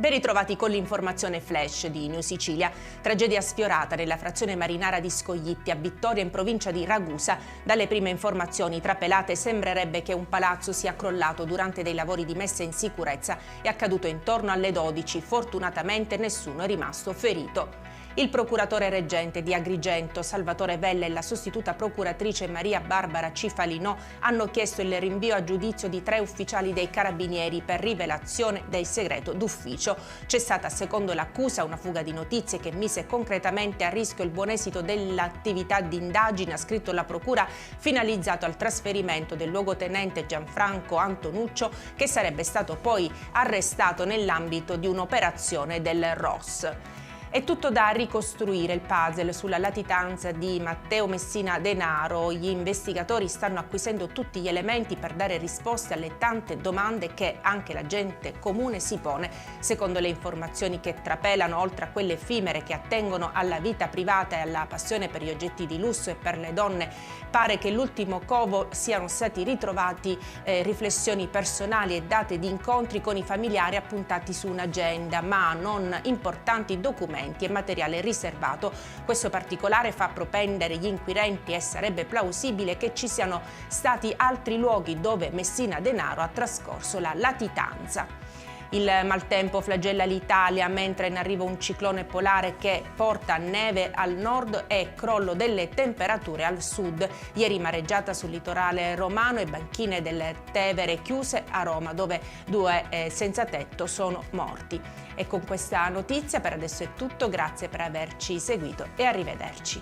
Ben ritrovati con l'informazione flash di New Sicilia. Tragedia sfiorata nella frazione marinara di Scoglitti a Vittoria in provincia di Ragusa. Dalle prime informazioni trapelate sembrerebbe che un palazzo sia crollato durante dei lavori di messa in sicurezza. È accaduto intorno alle 12. Fortunatamente nessuno è rimasto ferito. Il procuratore reggente di Agrigento, Salvatore Vella, e la sostituta procuratrice Maria Barbara Cifalinò hanno chiesto il rinvio a giudizio di 3 ufficiali dei Carabinieri per rivelazione del segreto d'ufficio. C'è stata, secondo l'accusa, una fuga di notizie che mise concretamente a rischio il buon esito dell'attività di indagine, ha scritto la procura, finalizzato al trasferimento del luogotenente Gianfranco Antonuccio, che sarebbe stato poi arrestato nell'ambito di un'operazione del ROS. È tutto da ricostruire il puzzle sulla latitanza di Matteo Messina Denaro. Gli investigatori stanno acquisendo tutti gli elementi per dare risposte alle tante domande che anche la gente comune si pone. Secondo le informazioni che trapelano, oltre a quelle effimere che attengono alla vita privata e alla passione per gli oggetti di lusso e per le donne, pare che l'ultimo covo siano stati ritrovati riflessioni personali e date di incontri con i familiari appuntati su un'agenda, ma non importanti documenti e materiale riservato. Questo particolare fa propendere gli inquirenti e sarebbe plausibile che ci siano stati altri luoghi dove Messina Denaro ha trascorso la latitanza. Il maltempo flagella l'Italia mentre in arrivo un ciclone polare che porta neve al nord e crollo delle temperature al sud. Ieri mareggiata sul litorale romano e banchine del Tevere chiuse a Roma, dove 2 senza tetto sono morti. E con questa notizia per adesso è tutto, grazie per averci seguito e arrivederci.